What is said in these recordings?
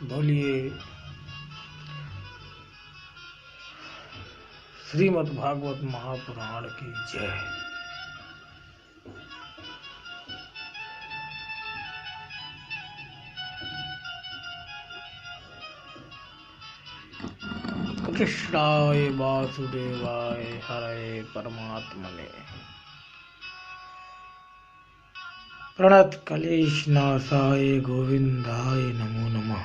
बोलिए श्रीमद् भागवत महापुराण की जय। कृष्णाय वासुदेवाय हरे परमात्मने प्रणत कलेश नाशाय गोविंदाय नमो नमः।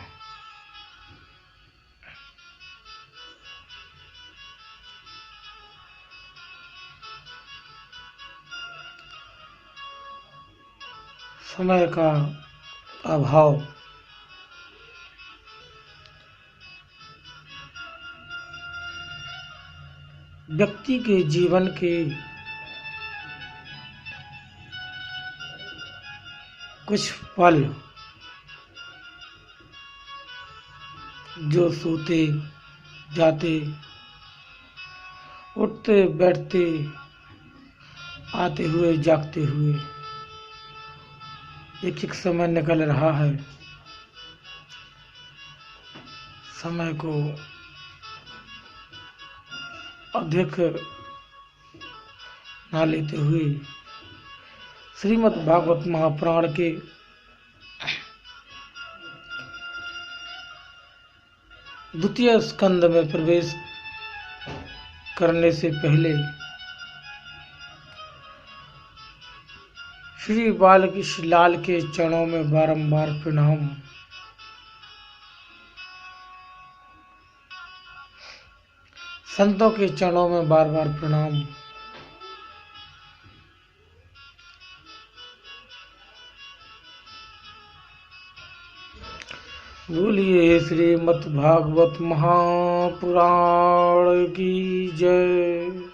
समय का अभाव व्यक्ति के जीवन के कुछ पल जो सोते जाते उठते बैठते आते हुए जागते हुए एक एक समय निकल रहा है। समय को अधिक ना लेते हुए श्रीमद् भागवत महापुराण के द्वितीय स्कंद में प्रवेश करने से पहले श्री बालकृष्ण लाल के चरणों में बारंबार प्रणाम। संतों के चरणों में बार बार प्रणाम। बोलिए श्रीमद् भागवत महापुराण की जय।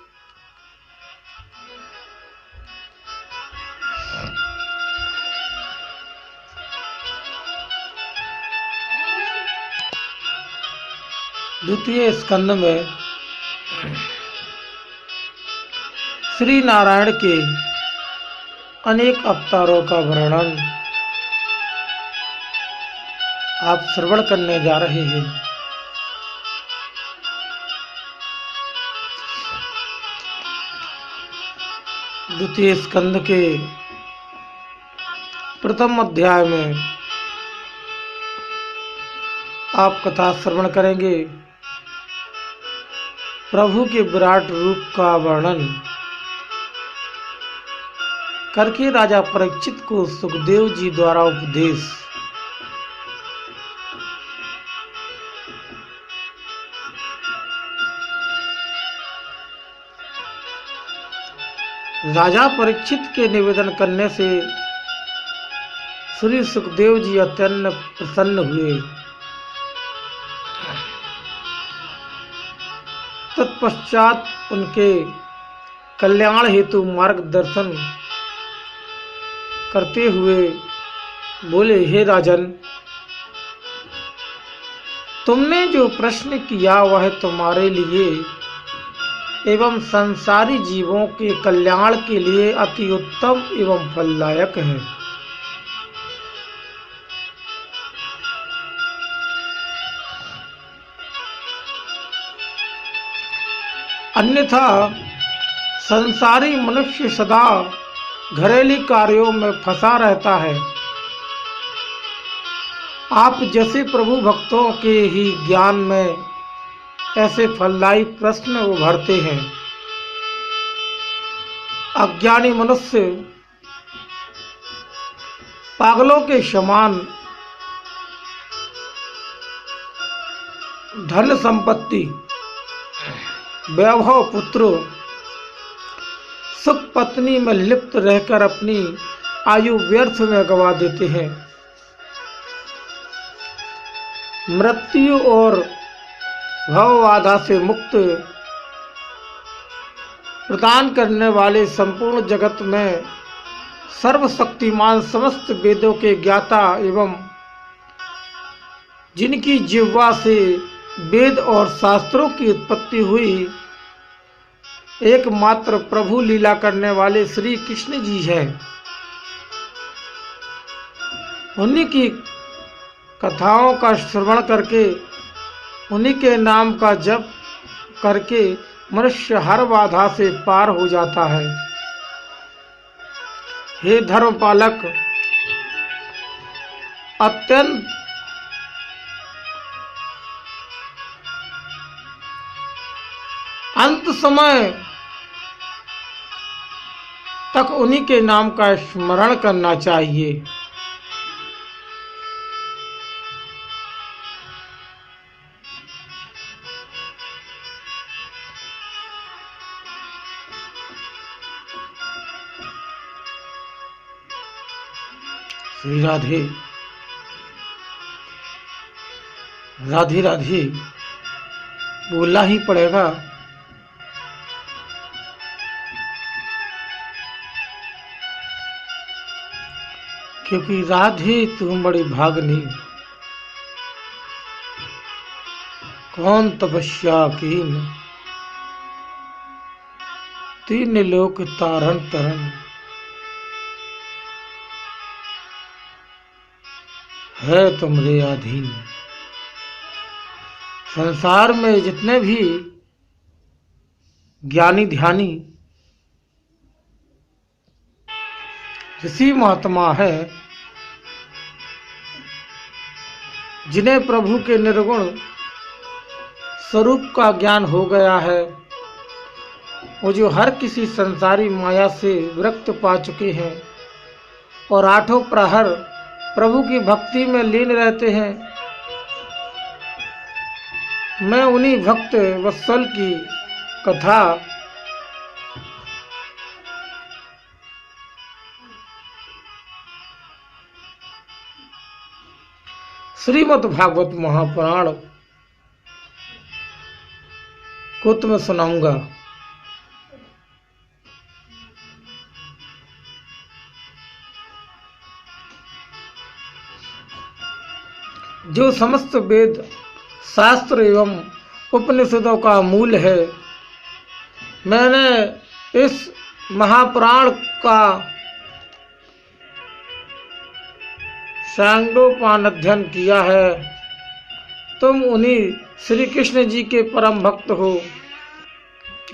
द्वितीय स्कंद में श्री नारायण के अनेक अवतारों का वर्णन आप श्रवण करने जा रहे हैं। द्वितीय स्कंद के प्रथम अध्याय में आप कथा श्रवण करेंगे। प्रभु के विराट रूप का वर्णन करके राजा परीक्षित को सुखदेव जी द्वारा उपदेश। राजा परीक्षित के निवेदन करने से श्री सुखदेव जी अत्यंत प्रसन्न हुए। तत्पश्चात उनके कल्याण हेतु मार्गदर्शन करते हुए बोले, हे राजन, तुमने जो प्रश्न किया वह तुम्हारे लिए एवं संसारी जीवों के कल्याण के लिए अति उत्तम एवं फलदायक है। अन्यथा संसारी मनुष्य सदा घरेलू कार्यों में फंसा रहता है। आप जैसे प्रभु भक्तों के ही ज्ञान में ऐसे फलदायी प्रश्न उभरते हैं। अज्ञानी मनुष्य पागलों के समान धन संपत्ति, वैभव, पुत्र, सुख, पत्नी में लिप्त रहकर अपनी आयु व्यर्थ में गवा देते हैं। मृत्यु और भव बाधा से मुक्त प्रदान करने वाले संपूर्ण जगत में सर्वशक्तिमान समस्त वेदों के ज्ञाता एवं जिनकी जिह्वा से वेद और शास्त्रों की उत्पत्ति हुई एकमात्र प्रभु लीला करने वाले श्री कृष्ण जी हैं। उन्हीं की कथाओं का श्रवण करके, उन्हीं के नाम का जप करके मनुष्य हर बाधा से पार हो जाता है। हे धर्म पालक, अत्यंत अंत समय तक उन्हीं के नाम का स्मरण करना चाहिए। श्री राधे राधे राधे बोलना ही पड़ेगा, क्योंकि राधे तुम बड़ी भागनी, कौन तपस्या कीन, तीन लोक तारण तरण, है तुमरे अधीन। संसार में जितने भी ज्ञानी ध्यानी ऋषि महात्मा है, जिन्हें प्रभु के निर्गुण स्वरूप का ज्ञान हो गया है, वो जो हर किसी संसारी माया से विरक्त पा चुके हैं और आठों प्रहर प्रभु की भक्ति में लीन रहते हैं, मैं उन्हीं भक्त वत्सल की कथा श्रीमद् भागवत महापुराण को तुम्हें सुनाऊंगा। जो समस्त वेद शास्त्र एवं उपनिषदों का मूल है। मैंने इस महापुराण का सांगोपान अध्ययन किया है। तुम उन्हीं श्री कृष्ण जी के परम भक्त हो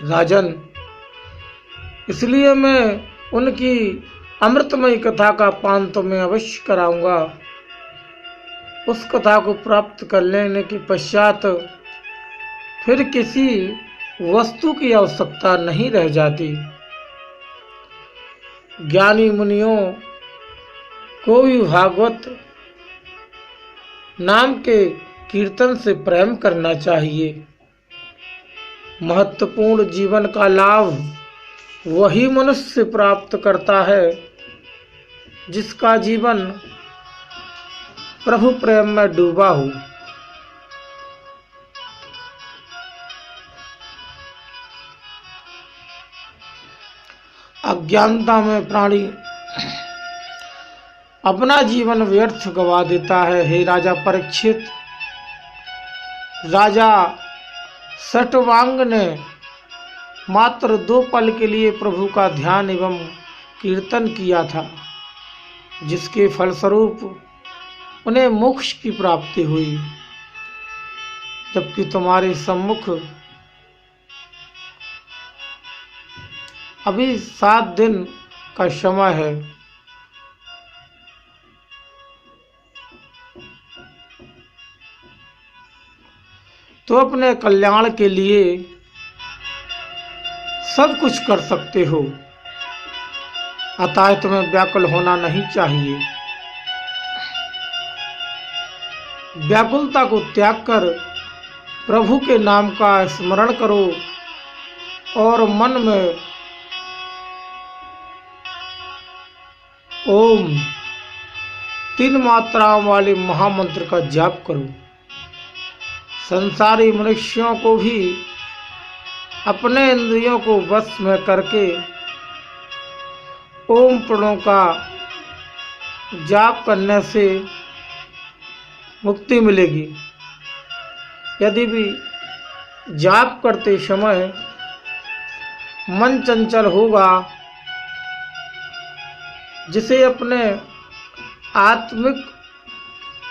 राजन, इसलिए मैं उनकी अमृतमयी कथा का पान तुम्हें अवश्य कराऊंगा। उस कथा को प्राप्त कर लेने के पश्चात फिर किसी वस्तु की आवश्यकता नहीं रह जाती। ज्ञानी मुनियों को भी भागवत नाम के कीर्तन से प्रेम करना चाहिए। महत्वपूर्ण जीवन का लाभ वही मनुष्य प्राप्त करता है जिसका जीवन प्रभु प्रेम में डूबा हो। अज्ञानता में प्राणी अपना जीवन व्यर्थ गवा देता है। हे राजा परीक्षित, राजा शटवांग ने मात्र 2 पल के लिए प्रभु का ध्यान एवं कीर्तन किया था, जिसके फलस्वरूप उन्हें मोक्ष की प्राप्ति हुई। जबकि तुम्हारे सम्मुख अभी 7 दिन का समय है। तो अपने कल्याण के लिए सब कुछ कर सकते हो, अतः तुम्हें व्याकुल होना नहीं चाहिए। व्याकुलता को त्याग कर प्रभु के नाम का स्मरण करो और मन में ओम 3 मात्राओं वाले महामंत्र का जाप करो। संसारी मनुष्यों को भी अपने इंद्रियों को वश में करके ओम प्रणों का जाप करने से मुक्ति मिलेगी। यदि भी जाप करते समय मन चंचल होगा, जिसे अपने आत्मिक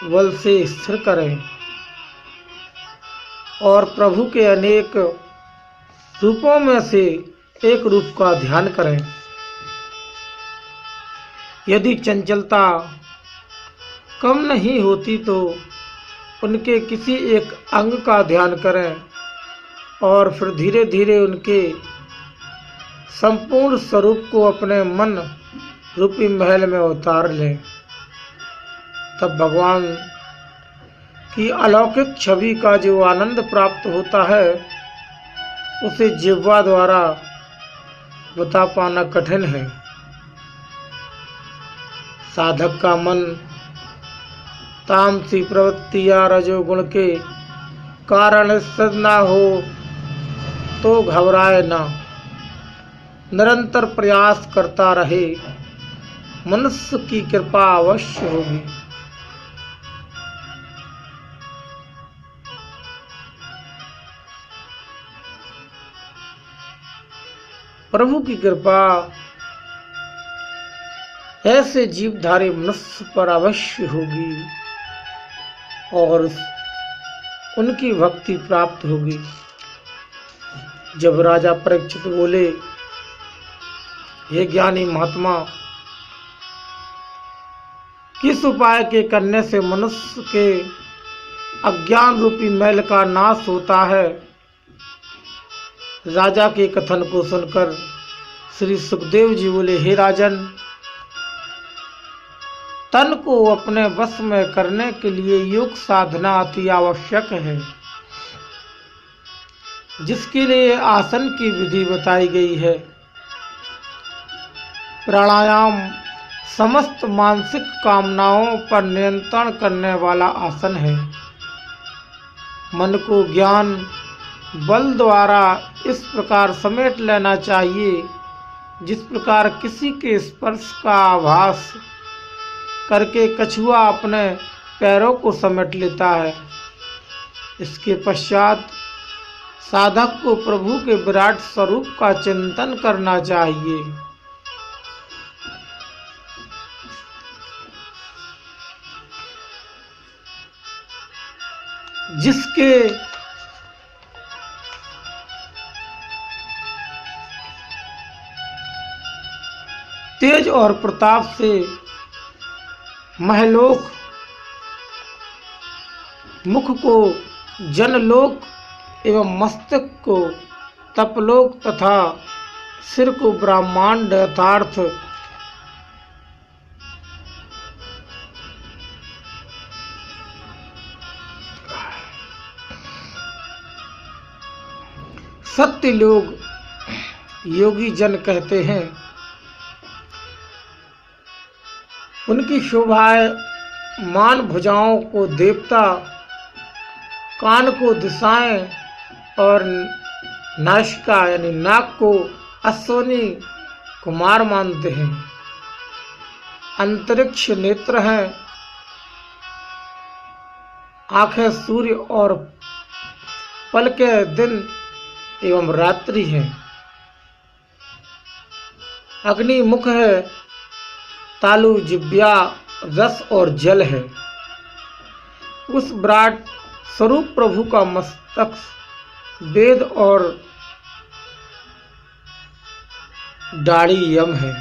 बल से स्थिर करें और प्रभु के अनेक रूपों में से एक रूप का ध्यान करें। यदि चंचलता कम नहीं होती तो उनके किसी एक अंग का ध्यान करें और फिर धीरे धीरे उनके संपूर्ण स्वरूप को अपने मन रूपी महल में उतार लें। तब भगवान की अलौकिक छवि का जो आनंद प्राप्त होता है उसे जिह्वा द्वारा बता पाना कठिन है। साधक का मन तामसी प्रवृत्ति या रजोगुण के कारण स्थिर न हो तो घबराए ना, निरंतर प्रयास करता रहे, मनुष्य की कृपा अवश्य होगी। प्रभु की कृपा ऐसे जीवधारी मनुष्य पर अवश्य होगी और उनकी भक्ति प्राप्त होगी। जब राजा परीक्षित बोले, हे ज्ञानी महात्मा, किस उपाय के करने से मनुष्य के अज्ञान रूपी मैल का नाश होता है? राजा के कथन को सुनकर श्री सुखदेव जी बोले, हे राजन, तन को अपने वश में करने के लिए योग साधना अति आवश्यक है, जिसके लिए आसन की विधि बताई गई है। प्राणायाम समस्त मानसिक कामनाओं पर नियंत्रण करने वाला आसन है। मन को ज्ञान बल द्वारा इस प्रकार समेट लेना चाहिए जिस प्रकार किसी के स्पर्श का आभास करके कछुआ अपने पैरों को समेट लेता है। इसके पश्चात साधक को प्रभु के विराट स्वरूप का चिंतन करना चाहिए। जिसके तेज और प्रताप से महलोक मुख को जनलोक एवं मस्तक को तपलोक तथा सिर को ब्रह्मांड यथार्थ सत्य लोग योगी जन कहते हैं। उनकी शोभायमान भुजाओं को देवता, कान को दिशाएं और नासिका यानी नाक को अश्वनी कुमार मानते हैं। अंतरिक्ष नेत्र हैं, आंखें सूर्य और पलकें दिन एवं रात्रि हैं। अग्नि मुख है, तालु जिब्या रस और जल है। उस विराट स्वरूप प्रभु का मस्तक वेद और दाढ़ी यम है।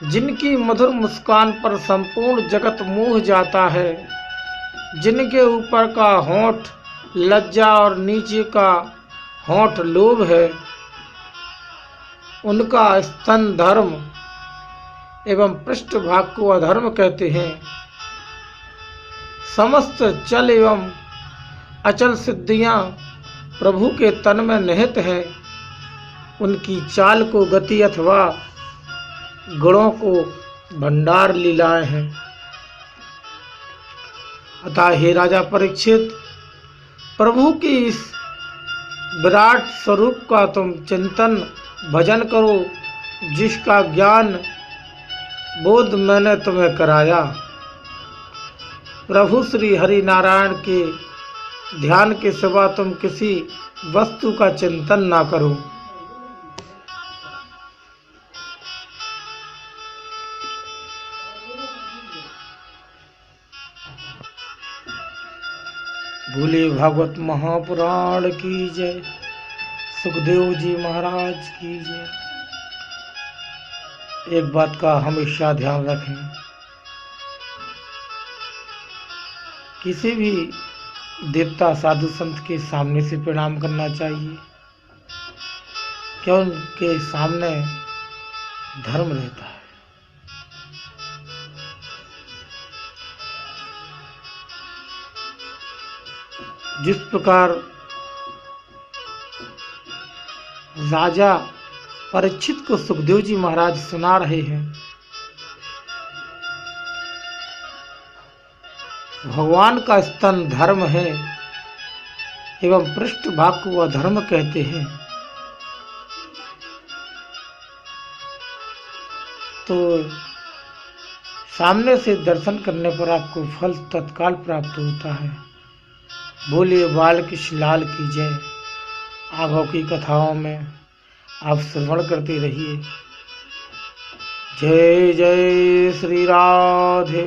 जिनकी मधुर मुस्कान पर संपूर्ण जगत मोह जाता है, जिनके ऊपर का होंठ लज्जा और नीचे का होंठ लोभ है, उनका स्तन धर्म एवं पृष्ठभाग को अधर्म कहते हैं। समस्त चल एवं अचल सिद्धियां प्रभु के तन में निहित हैं। उनकी चाल को गति अथवा गुणों को भंडार लीलाएं हैं। अतः हे राजा परीक्षित, प्रभु की इस विराट स्वरूप का तुम चिंतन भजन करो, जिसका ज्ञान बोध मैंने तुम्हें कराया। प्रभु श्री हरि नारायण के ध्यान के सिवा तुम किसी वस्तु का चिंतन ना करो। बोले भागवत महापुराण की जय, सुखदेव जी महाराज की जय। एक बात का हमेशा ध्यान रखें, किसी भी देवता साधु संत के सामने से प्रणाम करना चाहिए, क्यों उनके सामने धर्म रहता है। जिस प्रकार राजा परीक्षित को सुखदेव जी महाराज सुना रहे हैं, भगवान का स्तन धर्म है एवं पृष्ठ भाग को अधर्म कहते हैं, तो सामने से दर्शन करने पर आपको फल तत्काल प्राप्त होता है। बोलिए बाल कृष्ण लाल की जय। आगों की कथाओं में आप श्रवण करते रहिए। जय जय श्री राधे।